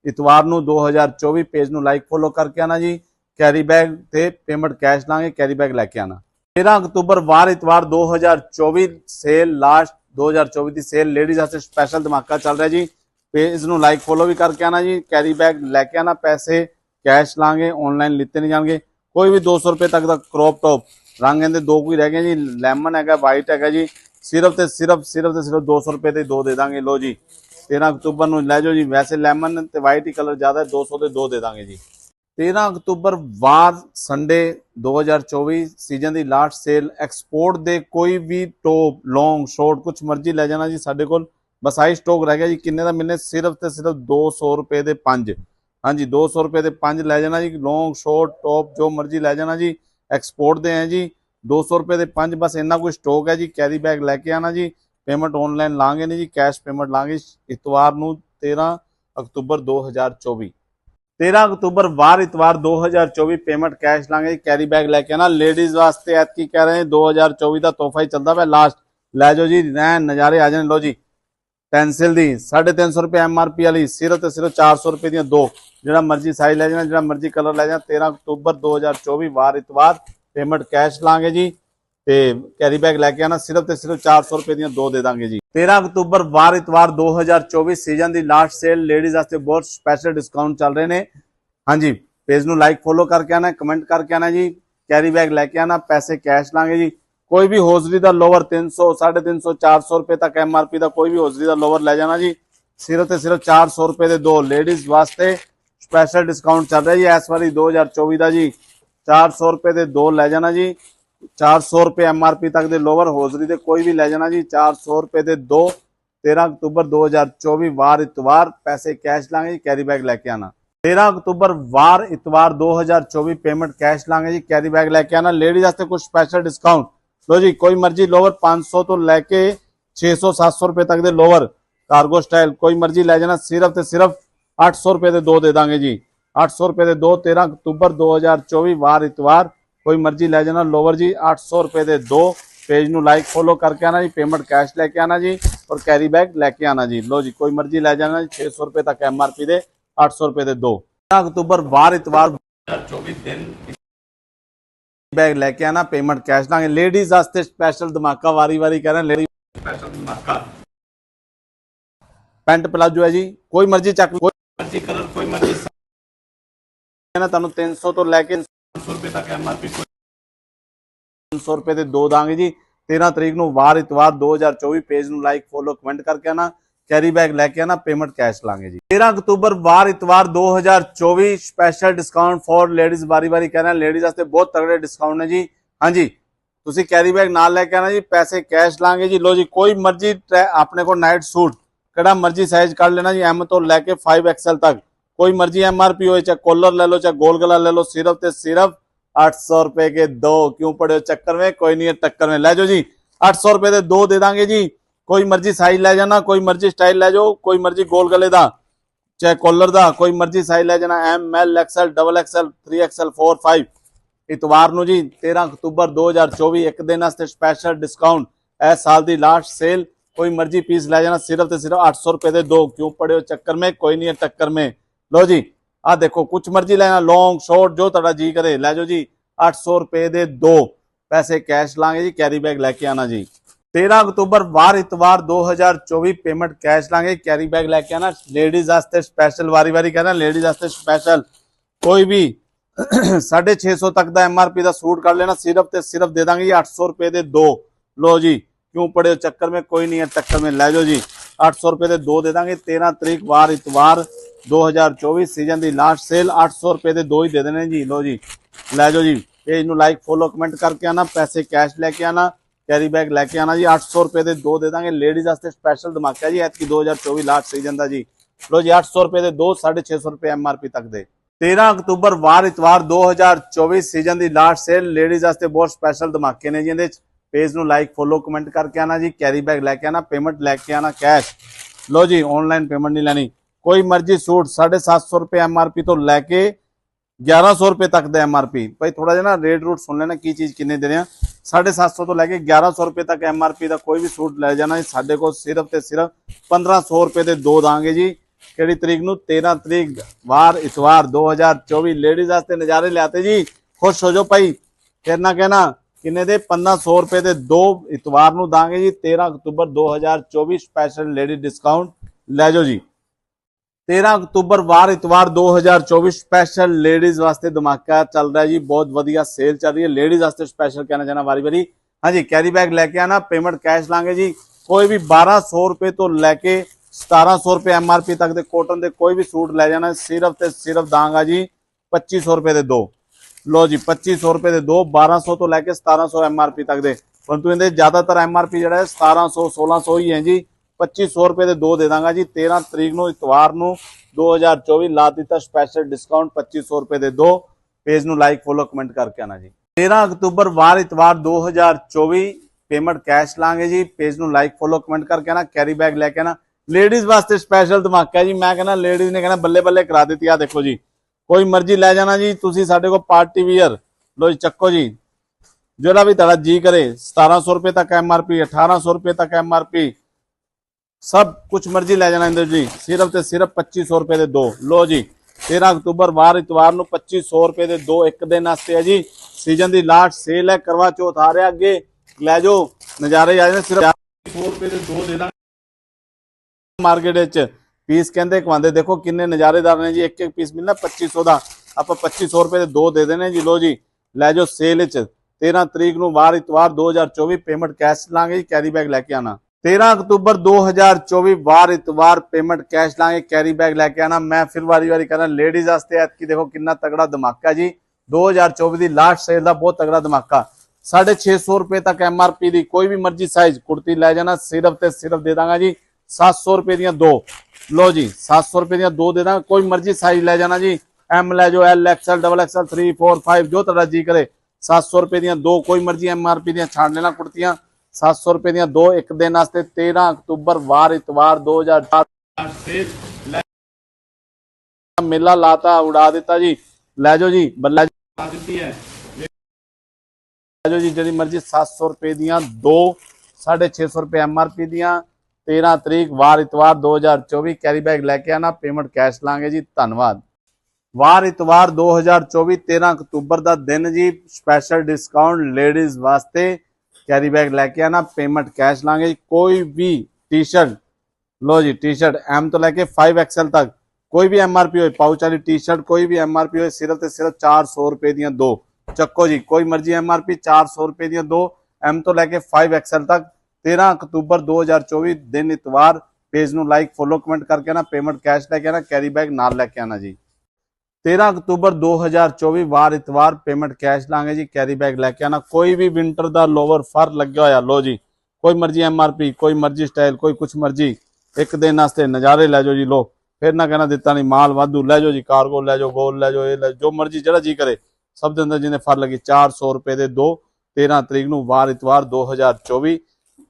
इतवार नूं 2024 पेज नूं लाइक फॉलो करके आना जी, कैरी बैग ते पेमेंट कैश लांगे, कैरी बैग लैके आना। 13 अक्तूबर वार इतवार 2024 सेल लास्ट 2024 की सेल लेडीज वास्ते स्पेशल धमाका चल रहा जी। पेज नूं लाइक फॉलो भी करके आना जी, कैरी बैग लैके आना। पैसे कैश लांगे, ऑनलाइन लिते नहीं जाएंगे। कोई भी 200 रुपए तक का क्रॉप टॉप, रंग इहदे दो कोई रह गए जी, लैमन है वाइट है जी, सिर्फ ते सिर्फ 200 रुपए दे दो दे दांगे। लो जी 13 अक्तूबर नूं लै जाओ जी। वैसे लैमन ते वाइट ही कलर ज्यादा है, 200 दे दो दे दांगे जी। 13 अक्तूबर वार संडे 2024 सीजन की लास्ट सेल एक्सपोर्ट दे कोई भी टॉप लॉन्ग शॉर्ट कुछ मर्जी ले जाना जी। साडे कोल बस आई स्टॉक रह गया जी। किन्ने दा मिलने, सिर्फ ते सिर्फ 200 रुपए दे 5। हाँ जी 200 रुपए दे 5 ले जाना जी। लॉन्ग शॉर्ट टॉप जो मर्जी ले जाना जी, एक्सपोर्ट दे हैं जी। 200 रुपए दे 5 बस इन्ना कोई स्टॉक है जी। कैरी बैग लैके आना जी, पेमेंट ऑनलाइन लांगे नहीं जी, कैश पेमेंट लांगे इतवार नूं 13 अक्तूबर 2024। 13 अक्तूबर वार इतवार 2024 पेमेंट कैश लांगे, कैरी बैग लैके आना। लेडीज वास्ते ऐतकी कह रहे हैं 2024 का तोहफा ही चलता है लास्ट, लै जाओ जी, रैन नज़ारे आ जाने। लो जी पेंसिल दी 350 रुपए MRP वाली, सिर्फ ते सिर्फ 400 रुपए दी दो। जिहड़ा मर्जी साइज लै जाना, जिहड़ा मर्जी कलर लै जाना। 13 अक्तूबर 2024 वार इतवार पेमेंट कैश लांगे जी, ते कैरी बैग लैके आना। सिर्फ ते सिर्फ 400 रुपए दी दो दे दांगे जी। 13 अक्तूबर वार इतवार 2024 सीजन की लास्ट सेल लेडीज वास्ते बहुत स्पेशल डिस्काउंट चल रहे हैं। हाँ जी पेज नूं लाइक फॉलो करके आना, कमेंट करके आना जी, कैरी बैग लैके आना। पैसे कैश लांगे जी। कोई भी हौजरी का लोवर 300 350 400 रुपए तक MRP का कोई भी हौजरी का लोवर ले जाना जी, सिर्फ ते सिर्फ 400 रुपए दे दो। लेडीज वास्ते स्पेशल डिस्काउंट चल रहा है जी इस बारी 2024 का जी। 400 रुपए दे दो ले जाना जी। 400 रुपए MRP तक दे लोवर हौजरी दे कोई भी ले जाना जी, 400 रुपए दे दो। 13 अक्तूबर 2024 वार इतवार पैसे कैश लांगे, कैरी बैग लैके आना। 13 अक्तूबर वार इतवार 2024 पेमेंट कैश लांगे जी, कैरी बैग लैके आना। लेडीज वास्ते कुछ स्पेशल डिस्काउंट। लो जी कोई मर्जी लोवर 500 तो लैके 600 700 रुपए तक दे लोवर कार्गो स्टाइल कोई मर्जी ले जाना, सिर्फ ते सिर्फ 800 रुपए दे दो दे दांगे जी। 800 रुपए दे दो। 13 अक्तूबर 2024 वार इतवार कोई मर्जी ले जाना लोवर जी, 800 रुपए दे दो। पेज नूं लाइक फॉलो करके आना जी, पेमेंट कैश लैके आना जी, और कैरी बैग लैके आना जी। लो जी कोई मर्जी ले जाना जी, 600 रुपए तक MRP दे, 800 रुपए दे दो। 13 अक्तूबर वार इतवार 2024 दिन बैग लैके आना, पेमेंट कैश लांगे। लेडीज वास्ते स्पेशल धमाका, वारी वारी कह रहे हैं लेडीज स्पेशल धमाका। पैंट प्लाजो है जी, कोई मर्जी चक, कोई मर्जी कलर, कोई मर्जी ना, तुहानूं 300 तो लैके 500 रुपए तक MRP 500 रुपए ਦੇ ਦੋ ਦਾਂਗੇ ਜੀ 13 ਤਰੀਕ ਨੂੰ ਵਾਰ ਇਤਵਾਰ 2024। पेज ਨੂੰ ਲਾਈਕ ਫੋਲੋ ਕਮੈਂਟ ਕਰਕੇ ਆਣਾ, कैरी बैग लैके आना, पेमेंट कैश लांगे जी। 13 अक्तूबर वार इतवार 2024 स्पेशल डिस्काउंट फॉर लेडीज। बारी बारी कहना लेडीज वास्ते बहुत तगड़े डिस्काउंट है जी। हाँ जी, तुसी कैरी बैग नाल लैके आना जी, पैसे कैश लांगे जी। लो जी, कोई मर्जी अपने को नाइट सूट कड़ा मर्जी साइज कर लेना जी, एम तो लैके 5XL तक। कोई मर्जी MRP हो, चाहे कॉलर ले लो चाहे गोल गला ले लो, सिर्फ ते सिर्फ 800 रुपए के दो। क्यों पड़े हो चक्कर में, कोई नहीं है टक्कर में। ले जाओ जी, 800 रुपए दे दो दे देंगे जी। कोई मर्जी साइज ले जाना, कोई मर्जी स्टाइल ले जाओ, कोई मर्जी गोल गले दा चाहे कॉलर दा, कोई मर्जी साइज ले जाना, ML XL XXL 3XL 4 5। इतवार नू जी 13 अक्तूबर 2024 एक दिन वास्ते स्पेशल डिस्काउंट, इस साल दी लास्ट सेल। कोई मर्जी पीस ले जाना, सिर्फ ते सिर्फ 800 रुपए दे दो। क्यों पड़े हो चक्कर में, कोई नहीं है टक्कर में। लो जी, आ देखो कुछ मर्जी लेना, लॉन्ग शॉर्ट जो तुहाडा जी करे ले जाओ जी। 800 रुपए दे दो, पैसे कैश लांगे जी, कैरी बैग लेके आना जी। 13 अक्तूबर वार इतवार 2024 पेमेंट कैश लांगे, कैरी बैग लेके आना। लेडीज वास्ते स्पेशल, वारी वारी कहना लेडीज वास्ते स्पेशल। कोई भी 650 तक का MRP का सूट कर लेना, सिर्फ ते सिर्फ दे देंगे 800 रुपए दे दो। लो जी, क्यों पड़े हो चक्कर में, कोई नहीं है टक्कर में। ले जाओ जी, 800 रुपए दे दो दे देंगे। 13 तरीक वार इतवार 2024 सीजन की लास्ट सेल, 800 रुपए दे दो ही दे देने जी। लो जी, ले जाओ जी, पेज नू लाइक फॉलो कमेंट करके आना, पैसे कैश लेके आना, कैरी बैग लेके आना जी। 800 रुपए दे दो दे देंगे। लेडीज वास्ते स्पेशल धमाका जी, ऐतकी 2024 लास्ट सीजन का जी। लो जी, 800 रुपए दे दो, 650 रुपए MRP तक दे। 13 अक्तूबर वार इतवार 2024 सीजन की लास्ट सेल, लेडीज वास्ते बहुत स्पेशल धमाके ने जी। पेज नू लाइक फॉलो कमेंट करके आना जी, कैरी बैग लेके आना, पेमेंट लेके आना कैश। लो जी, ऑनलाइन पेमेंट नहीं लेनी। कोई मर्जी सूट 750 रुपए MRP तो लैके 1100 रुपए तक दा MRP। भाई थोड़ा जिहा ना रेट रूट सुन लेना, की चीज किन्ने दे रहे हैं। 750 तो लैके 1100 रुपए तक MRP का कोई भी सूट ले जाना जी। साडे को सिर्फ ते सिर्फ 1500 रुपए दे दो दांगे जी। किहड़ी तरीक नू, 13 तरीक वार इतवार 2024। लेडीज वास्ते नजारे लियाते जी, खुश हो जाओ भाई। फिर ना कहना किन्ने दे, 1500 रुपए दे दो इतवार नू दांगे जी। 13 अक्तूबर 2024 स्पेशल लेडीज डिस्काउंट ले जाओ जी। 13 अक्तूबर वार इतवार 2024 स्पेशल लेडीज वास्ते धमाका चल रहा है जी। बहुत वधिया सेल चल रही है, लेडीज वास्ते स्पेशल कहना चाहना वारी वारी। हाँ जी, कैरी बैग लेके आना, पेमेंट कैश लांगे जी। कोई भी 1200 रुपए तो लैके 1700 रुपए MRP तक दे कॉटन दे कोई भी सूट ले जाना, सिर्फ ते सिर्फ दांगा जी 2500 रुपए दे दो। लो जी, 2500 रुपए दे दो। 1200 तो लैके 1700 MRP तक दे, परंतु इनके ज्यादातर MRP जो है 1700 1600 ही है जी। 2500 रुपए दे दो दे दांगा जी। 13 तरीक नू इतवार नू 2024 ला दिता स्पेशल डिस्काउंट, 2500 रुपए दे दो। पेज नू लाइक फॉलो कमेंट करके आना जी। 13 अक्तूबर वार इतवार 2024 पेमेंट कैश लांगे जी। पेज नू लाइक फॉलो कमेंट करके आना, कैरी बैग लेके आना। लेडीज वास्ते स्पेशल धमाका है जी। मैं कहना लेडीज ने कहना बल्ले बल्ले करा दी। आ देखो जी, कोई मर्जी ले जाना जी। तुसी साडे को पार्टी वियर। लो जी, चक्को जी, जोड़ा भी तुहाडा जी करे। 1700 रुपए तक MRP, 1800 रुपए तक MRP, सब कुछ मर्जी ले जाना इंदर जी। सिर्फ ते सिर्फ 2500 रुपए दे दो। लो जी, 13 अक्तूबर वार इतवार नू 2500 रुपए दे दो एक दिन वास्ते है जी। सीजन की लास्ट सेल है, करवा चौथ आ रहा अगे, ले जाओ नजारे आ जाने। सिर्फ 100 रुपए दे दो दे दांगे। मार्केट पीस कहते खवाते देखो किन्ने नजारेदार ने जी। एक एक पीस मिलना 2500 का, आप 2500 रुपए दे दो दे देने जी। लो जी, ले जाओ सेल 13 तरीक नू वार इतवार 2024 पेमेंट कैश लांगे जी, कैरी बैग लेके आना। 13 अक्तूबर 2024 वार इतवार पेमेंट कैश लांगे, कैरी बैग लेके आना। मैं फिर वारी वारी करना लेडीज वास्ते ऐतकी देखो कितना तगड़ा धमाका जी। 2024 की लास्ट सेल का बहुत तगड़ा धमाका। 650 रुपए तक MRP दी कोई भी मर्जी साइज कुर्ती ले जाना, सिर्फ ते सिर्फ दे दांगा जी 700 रुपए दियां दो। लो जी, 700 रुपए दियां दो दे दांगा। कोई मर्जी साइज ले जाना जी। M ले जाओ, L XL XXL 3 4 5 जो तुहाडा जी करे। 700 रुपए दियां दो। कोई मर्जी MRP दियां छाड़ लेना कुर्तियां। 700 रुपए दियां दो एक दिन वास्ते। 13 अक्तूबर वार इतवार 2004 मेला लाता उड़ा दिता जी। ले जाओ जी, बल्ला दी है। ले जाओ जी, जी मर्जी 700 रुपए दियां दो, 650 रुपए MRP दियां। 13 तरीक वार इतवार 2024 कैरी बैग लेके आना, पेमेंट कैश लांगे जी। धन्यवाद। वार इतवार 2024 13 अक्तूबर का दिन जी। स्पेशल डिस्काउंट लेडीज वास्ते, कैरी बैग लेके आना, पेमेंट कैश लांगे जी। कोई भी टी शर्ट, लो जी टी शर्ट M तो लेके 5XL तक कोई भी MRP हो, पाउच वाली टी शर्ट कोई भी MRP हो, सिर्फ ते सिर्फ 400 रुपए दियां दो। ਚੱਕੋ ਜੀ, ਕੋਈ ਮਰਜ਼ੀ MRP 400 रुपए ਦੀਆਂ ਦੋ, M ਤੋਂ ਲੈ ਕੇ 5XL ਤੱਕ। 13 ਅਕਤੂਬਰ 2024 ਦਿਨ ਇਤਵਾਰ। पेज ਨੂੰ लाइक फॉलो कमेंट करके आना, पेमेंट कैश लेके आना, कैरी बैग नाल लेके आना जी। 13 अक्तूबर 2024 वार इतवार, पेमेंट कैश लांगे जी, कैरी बैग लेके आना। कोई भी विंटर का लोवर फर लगे होया, लो जी, कोई मर्जी MRP, कोई मर्जी स्टाइल, कोई कुछ मर्जी, एक दिन वास्ते नज़ारे लै जाओ जी। लो फिर ना कहना दिता नहीं, माल वाधू लै जाओ जी, कार्गो लै जाओ, गोल लै जाओ, ये लै जो मर्जी जरा जी करे सब दे अंदर जिन्हें फर लगी। 400 रुपए दे दो। 13 तरीक नूं वार इतवार 2024।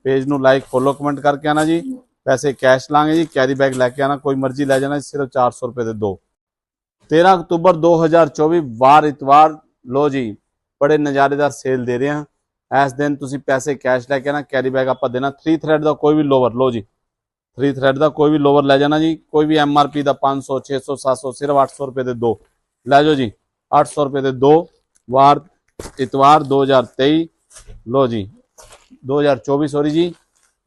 पेज नूं लाइक फॉलो कमेंट करके आना जी। पैसे कैश लांगे जी, कैरी बैग लैके आना, कोई मर्जी लै जाना, सिर्फ 400 रुपए दे दो। 13 अक्तूबर 2024 वार इतवार। लो जी, बड़े नज़ारेदार सेल दे रहे हैं इस दिन। तुसी पैसे कैश लैके आना, कैरी बैग आप देना। 3 थ्रेड का कोई भी लोवर, लो जी 3 थ्रेड का कोई भी लोवर लै जाना जी। कोई भी MRP का 500 600 700, सिर्फ 800 रुपए दे दो। लै जाओ जी, 800 रुपए दे दो। वार इतवार 2023, लो जी 2024 सॉरी जी,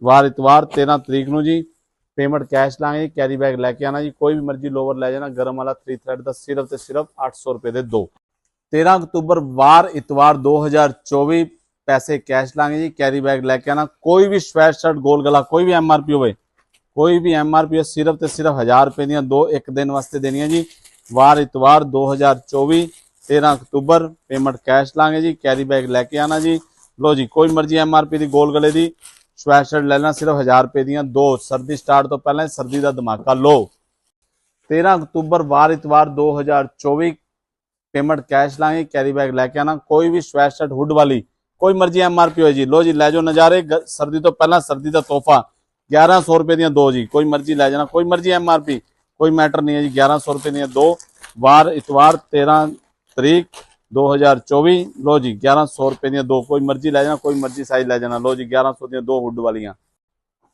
वार इतवार 13 तरीक नूं जी। पेमेंट कैश लांगे जी, कैरी बैग लैके आना जी। कोई भी मर्जी लोवर लै जाना, गर्म वाला 3 थ्रेड का सिर्फ तो सिर्फ 800 रुपए दे दो। 13 अक्तूबर वार इतवार 2024, पैसे कैश लांगे जी, कैरी बैग लैके आना। कोई भी स्वेट शर्ट गोल गला, कोई भी MRP हो, कोई भी MRP हो, सिर्फ तो सिर्फ 1000 रुपए दी दो, एक दिन वास्ते देनिया जी। वार इतवार 2024, 13 अक्तूबर, पेमेंट कैश लांगे जी, कैरी बैग लैके आना जी। लो जी, कोई मर्जी MRP की गोल गले की स्वेट शर्ट लेना, सिर्फ 1000 रुपए दी दो। सर्दी स्टार्ट तो पहले सर्दी का धमाका लो। 13 अक्तूबर वार इतवार 2024, पेमेंट कैश लाएंगे, कैरी बैग लैके आना। कोई भी स्वेट शर्ट हुड वाली, कोई मर्जी MRP हो जी। लो जी, लै जाओ नज़ारे, सर्दी तो पहला सर्दी का तोहफा 1100 रुपए दी दो जी। कोई मर्जी लै जाना, कोई मर्जी MRP, कोई मैटर नहीं है जी। 1100 रुपए दी दो। वार इतवार 13 तरीक 2024, लो जी 1100 रुपए दी दो। कोई मर्जी लै जाना, कोई मर्जी साइज लै जाना। लो जी 1100 दी दो हुड वालियां।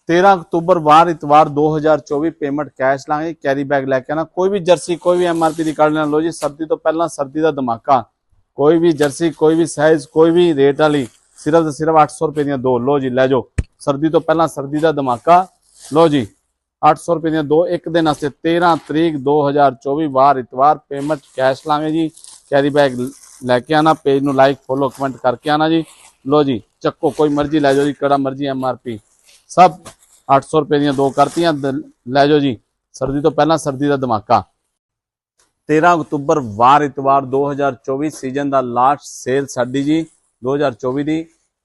13 अक्तूबर वार इतवार 2024, पेमेंट कैश लांगे, कैरी बैग लैके आना। कोई भी जर्सी, कोई भी MRP की कढ़ लेना। लो जी, सर्दी तो पहला सर्दी का धमाका, कोई भी जर्सी, कोई भी साइज, कोई भी रेट वाली, सिर्फ तो सिर्फ 800 रुपए दी दो। लो जी लै जाओ, सर्दी तो पहला सर्दी का धमाका। लो जी 800 रुपए दी दो, एक दिन वास्ते। 13 तरीक 2024 वार इतवार, पेमेंट कैश लांगे जी, कैरी बैग लैके आना। पेज नूं लाइक फॉलो कमेंट करके आना जी। लो जी चक्को, कोई मर्जी लै जाओ जी, कड़ा मर्जी MRP, सब 800 रुपए दी दो करतियां, लै जाओ जी। सर्दी तो पहला सर्दी का धमाका। 13 अक्तूबर वार इतवार 2024, सीजन का लास्ट सेल साडी जी 2024 की।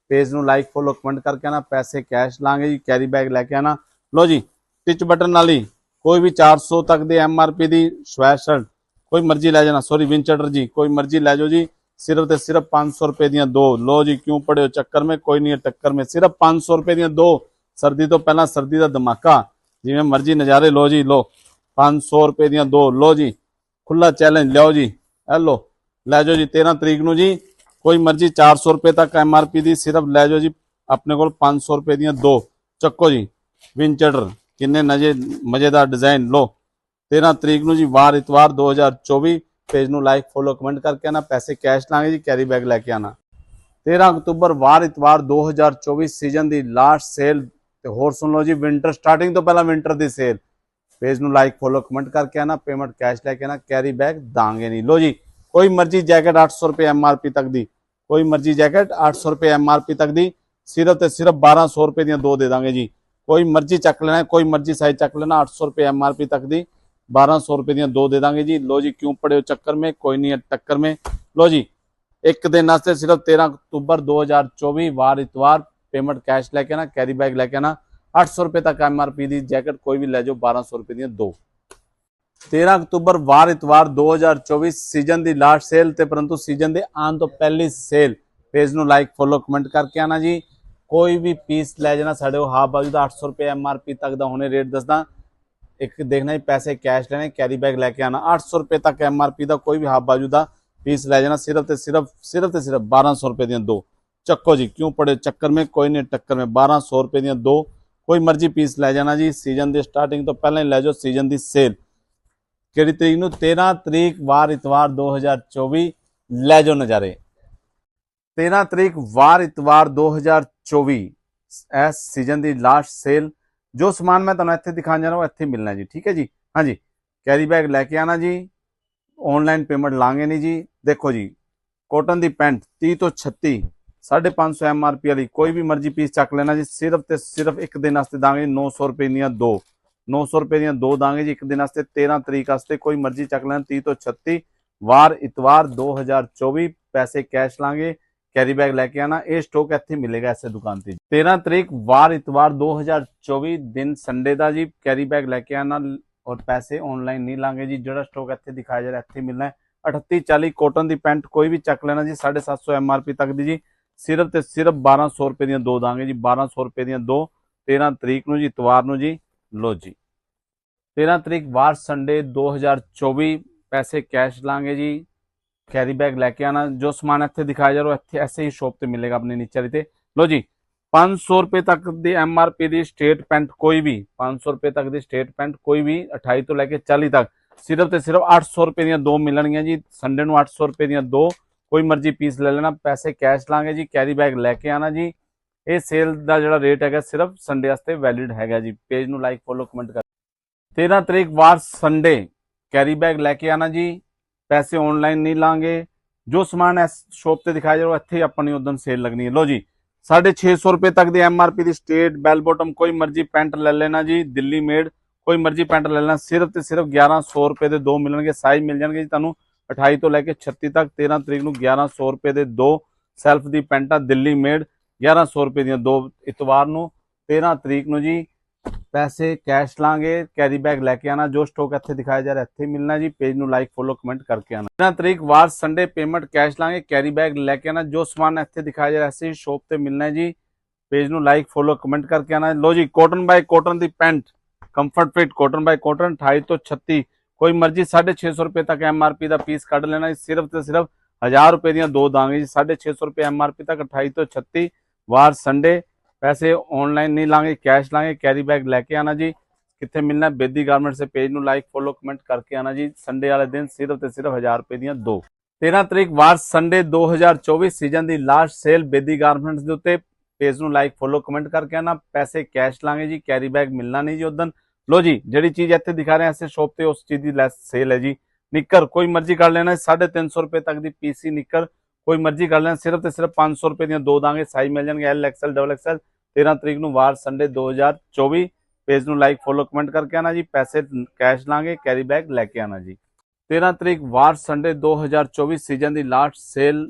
पेज नूं लाइक फॉलो कमेंट करके आना, पैसे कैश लांगे जी, कैरी बैग लैके आना। लो जी, टिच बटन वाली कोई भी 400 तक दे MRP की स्वेट शर्ट, कोई मर्जी लै जाना। सॉरी विंचडर जी, कोई मर्जी लै जाओ जी, सिर्फ तो सिर्फ 500 रुपए दी दो। लो जी, क्यों पड़े हो चक्कर में, कोई नहीं है टक्कर में, सिर्फ 500 रुपए दी दो। सर्दी तो पहला सर्दी का धमाका, जिवें मर्जी नज़ारे। लो जी, लो 500 रुपए दी दो। लो जी, खुला चैलेंज, लो जी लो लै जाओ जी। 13 तरीक नूं जी, कोई मर्जी 400 रुपए तक MRP की, सिर्फ लै जाओ जी अपने को 500 रुपए दी दो। चक्को जी, विंचडर किन्ने मजेदार डिजाइन। लो 13 तरीक नूं जी, वार इतवार 2024, पेज नूं लाइक फॉलो कमेंट करके आना, पैसे कैश लांगे जी, कैरी बैग लैके आना। 13 अक्तूबर वार इतवार 2024, सीजन की लास्ट सेल। ते होर सुन लो जी, विंटर स्टार्टिंग तो पहला विंटर की सेल। पेज नूं लाइक फॉलो कमेंट करके आना, पेमेंट कैश लैके आना, कैरी बैग दांगे नहीं। लो जी, कोई मर्जी जैकेट 800 रुपए MRP तक दी, कोई मर्जी जैकेट 800 रुपए MRP तक दी, सिर्फ तो सिर्फ 1200 रुपए दी दो दे देंगे जी। कोई मर्जी चक लेना, कोई मर्जी साइज चक लेना, 800 रुपए MRP तक दी, 1200 रुपए दी दो दे देंगे जी। लो जी, क्यों पड़े हो चक्कर में, कोई नहीं है टक्कर में। लो जी, एक दिन वास्ते सिर्फ 13 अक्तूबर 2024 वार इतवार, पेमेंट कैश लैके आना, कैरी बैग लैके आना। 800 रुपए तक MRP की जैकेट कोई भी लै जाओ, 1200 रुपए दी दो। 13 अक्तूबर वार इतवार 2024, सीजन की लास्ट सेल, ते परंतु सीजन के आने तो पहली सेल। पेज नूं लाइक फॉलो कमेंट करके आना जी। कोई भी पीस लै जाना, साढ़े हाफ बाजू का 800 रुपए MRP तक का होने रेट दसदा। एक देखना ही पैसे कैश लेने, कैरी बैग लैके आना। 800 रुपए तक MRP का कोई भी हाफ बाजू का पीस लै जाना, सिर्फ तो सिर्फ 1200 रुपए दी दो। चक्को जी, क्यों पड़े चक्कर में, कोई नहीं टक्कर में, 1200 रुपए दी दो। कोई मर्जी पीस लै जाना जी। सीजन की स्टार्टिंग तो पहले ही लै जाओ, सीजन की सेल कि तरीक नूं 13 तरीक वार इतवार 2024, लै जाओ नज़ारे। 13 तरीक वार इतवार 2024, इस सीजन की लास्ट सेल। जो समान मैं तुहानूं इत्थे दिखाने जा रहा हूँ, इत्थे मिलना जी, ठीक है जी। हाँ जी, कैरी बैग लैके आना जी, ऑनलाइन पेमेंट लांगे नहीं जी। देखो जी, कॉटन दी पैंट 30 तो 36 550 MRP वाली कोई भी मर्जी पीस चक लेना जी। सिर्फ ते सिर्फ एक दिन वास्ते दांगे 900 रुपए दियां दो, 900 रुपए दियां दो दांगे जी एक दिन वास्ते। 13 तरीक वास्ते कोई मर्जी चक लेना। 30 तो 36 वार इतवार 2024 पैसे कैश लांगे, कैरी बैग लेके आना। ये स्टॉक इत्थे मिलेगा ऐसे दुकान ते। 13 तरीक वार इतवार 2024 दिन संडे दा जी। कैरी बैग लेके आना और पैसे ऑनलाइन नहीं लांगे जी। जो स्टॉक इत्थे दिखाया जा रहा है इत्थे मिलना है। 3840 कॉटन की पैंट कोई भी चक लेना जी। 750 MRP तक दी जी। सिर्फ ते सिर्फ 1200 रुपए दियां दो दांगे जी। 1200 रुपए दियां दो। 13 तरीक नूं जी इतवार नूं जी। लो जी 13 तरीक वार संडे 2024 पैसे कैश लांगे जी। कैरी बैग लेके आना। जो समान इत्थे दिखाया जा रहा है इत्थे ऐसे ही शॉप ते मिलेगा अपने नीचे वाली ते। लो जी 500 रुपए तक दी MRP दी स्टेट पैंट कोई भी 500 रुपए तक दी स्टेट पैंट कोई भी 28 तो लेके 40 तक सिर्फ ते सिर्फ 800 रुपए दियां दो मिलणगियां जी। संडे नूं 800 रुपए दियां दो कोई मर्जी पीस ले लेना। पैसे कैश लांगे जी। कैरी बैग लेके आना जी। ये सेल का जो रेट है सिर्फ संडे वास्ते वैलिड है जी। पेज नूं लाइक फॉलो कमेंट कर। 13 तरीक वार संडे कैरी बैग लेके आना जी। पैसे ऑनलाइन नहीं लांगे। जो समान इस शॉप से दिखाया जा रहा है इत्थे अपनी उदन सेल लगनी है। लो जी 650 रुपए तक दी MRP दी स्ट्रेट बेल बॉटम कोई मर्जी पैंट ले लेना जी। दिल्ली मेड कोई मर्जी पैंट ले लेना। सिर्फ ते सिर्फ 1100 रुपए दे दो मिलणगे। साइज मिल जाएंगे जी तुहानू 28 तो लैके 36 तक। 13 तरीक नूं 1100 रुपए दे दो सैल्फ दी पैंटा दिल्ली मेड 1100 रुपए दियां दो। इतवार नूं 13 तरीक नूं जी पैसे कैश लांगे। कैरी बैग लेके आना। जो स्टॉक इत्थे दिखाया जा रहा है इत्थे मिलना जी। पेज नूं लाइक फॉलो कमेंट करके आना। 13 तरीक वार संडे पेमेंट कैश लांगे। कैरी बैग लेके आना। जो सामान इत्थे दिखाया जा रहा है ऐसे ही शॉप ते मिलना है जी। पेज नूं लाइक फॉलो कमेंट करके आना। लो जी कॉटन बाय कॉटन दी pant comfort fit cotton by cotton 28 तो 36 कोई मर्जी 650 रुपए तक MRP का पीस कट लेना। सिर्फ ते सिर्फ 1000 रुपए दियां दो दांगे जी। 650 रुपए MRP तक 28 तो 36 वार संडे पैसे ऑनलाइन नहीं लांगे कैश लांगे। कैरी बैग लेके आना जी। कितने मिलना बेदी गारमेंट से। पेज नूं लाइक फॉलो कमेंट करके आना जी। संडे वाले दिन सिर्फ ते सिर्फ 1000 रुपए दियां दो। 13 तरीक वार संडे 2024 सीजन की लास्ट सेल बेदी गारमेंट्स के उत्ते। पेज नूं लाइक फॉलो कमेंट करके आना। पैसे कैश लांगे जी। कैरी बैग मिलना नहीं जी उदन। लो जी जी चीज इतने दिखा रहे हैं ऐसे शॉप पे उस चीज की लैस सेल है जी। निक्कर कोई मर्जी कर लेना। 350 रुपए तक की PC निक्कर कोई मर्जी कर लेना। सिर्फ ते सिर्फ 500 रुपए दियां दो दांगे। साइज मिल जाएंगे L XL डबल XL। 13 तरीक नूं वार संडे 2024 पेज नूं लाइक फॉलो कमेंट करके आना जी। पैसे कैश लांगे कैरी बैग लेके आना जी। 13 तरीक वार संडे 2024 सीजन की लास्ट सेल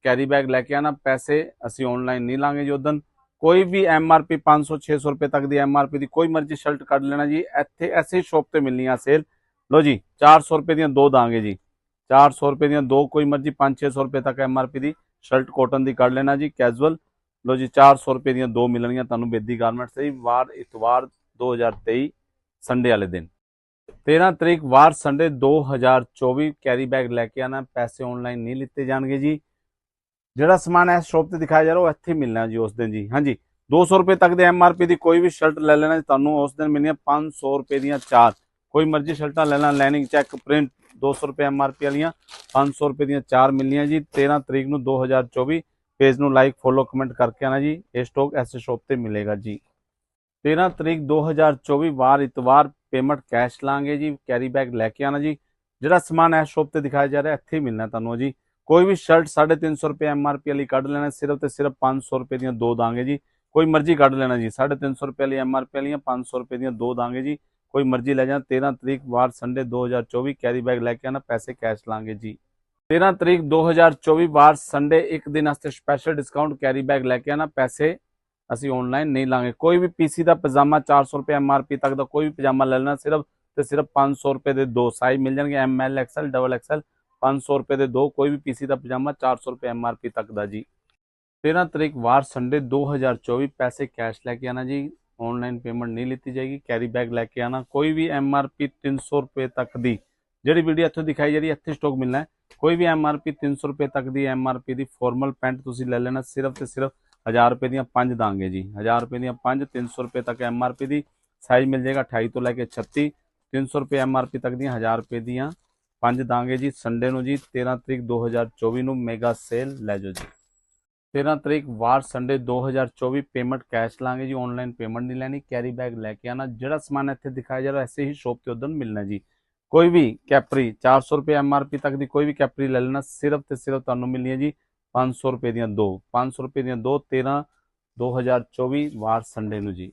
कैरी बैग लेके आना। पैसे असी ऑनलाइन नहीं लांगे जी उदन। कोई भी MRP 500-600 रुपए तक की MRP की कोई मर्जी शर्ट कट लेना जी। इत्थे ऐसे ही शॉप ते मिलनी है सेल। लो जी 400 रुपए दियां दो दांगे जी। 400 रुपए दियां दो कोई मर्जी 500-600 रुपए तक MRP की शर्ट कॉटन की कट लेना जी कैजुअल। लो जी 400 रुपए दियां दो मिलनियां तुहानू बेदी गारमेंट से वार इतवार 2023 संडे वाले दिन। 13 तरीक वार संडे 2024 कैरी बैग लेके आना। पैसे ऑनलाइन नहीं लिते जाएंगे जी। जो समान इस शॉप से दिखाया जा रहा है इत्थे मिलना जी उस दिन जी। हाँ जी 200 रुपए तक के MRP की कोई भी शर्ट ले लेना तुहानू उस दिन मिलनी 500 रुपए दियां चार कोई मर्जी शर्टा लेना। लाइनिंग चैक प्रिंट 200 रुपए MRP वाली 500 रुपए दियां चार मिलनियां जी। 13 तरीक नूं 2024 पेज नूं लाइक फॉलो कमेंट करके आना जी। ये स्टॉक ऐसे शॉप से मिलेगा जी। 13 तरीक 2024 वार इतवार पेमेंट कैश लांगे जी। कैरी बैग लेके आना जी। जो समान इस शॉप से दिखाया जा रहा है इत्थे मिलना तुहानू जी। कोई भी शर्ट 350 रुपए MRP वाली कट लेना। सिर्फ ते सिर्फ 500 रुपए दियां दो दांगे जी। कोई मर्जी कट लेना जी। 350 रुपए वाली MRP वाली 500 रुपए दियां दो दांगे जी। कोई मर्जी ले जाना। 13 तरीक वार संडे 2024 कैरी बैग लेके आना। पैसे कैश लांगे जी। 13 तरीक 2024 वार संडे एक दिन वास्ते स्पैशल डिस्काउंट कैरी बैग लेके आना। पैसे असी ऑनलाइन नहीं लांगे। कोई भी PC का पजामा 400 रुपए MRP तक का कोई भी पजामा ले लेना। सिर्फ ते सिर्फ 500 रुपए दे दो साइज मिल जाएंगे ML XL डबल XL 500 रुपए दे दो कोई भी PC का पजामा 400 रुपए MRP तक का जी। 13 तरीक वार संडे 2024 पैसे कैश लेके आना जी। ऑनलाइन पेमेंट नहीं लीती जाएगी। कैरी बैग लेके आना। कोई भी MRP 300 रुपए तक दी जी वीडियो इत्थों दिखाई जा रही है इत्थे स्टॉक मिलना है। कोई भी MRP 300 रुपए तक की MRP की फॉर्मल पैंट तुसीं ले लेना। सिर्फ ते सिर्फ 1000 रुपए दियां 5 दांगे जी। 1000 रुपए दियां 5 300 रुपए तक MRP की साइज मिल जाएगा 28 तो लैके 36 300 रुपए MRP तक दियां 1000 रुपए दियां 5 दांगे जी। संडे नूं जी 13 तरीक 2024 नूं मेगा सेल लै जाओ जी। 13 तरीक वार संडे 2024 पेमेंट कैश लांगे जी। ऑनलाइन पेमेंट नहीं लैनी। कैरी बैग लेके आना। जो समान इत्थे दिखाया जा रहा है ऐसे ही शॉप के उधर मिलना जी। ਕੋਈ ਵੀ ਕੈਪਰੀ 400 ਰੁਪਏ MRP ਤੱਕ ਦੀ ਕੋਈ ਵੀ ਕੈਪਰੀ ਲੈ ਲੈਣਾ, ਸਿਰਫ ਤੇ ਸਿਰਫ ਤੁਹਾਨੂੰ ਮਿਲਣੀ ਹੈ ਜੀ 500 ਰੁਪਏ ਦੀਆਂ ਦੋ, 500 ਰੁਪਏ ਦੀਆਂ ਦੋ, 13/2024 ਵਾਰ ਸੰਡੇ ਨੂੰ ਜੀ।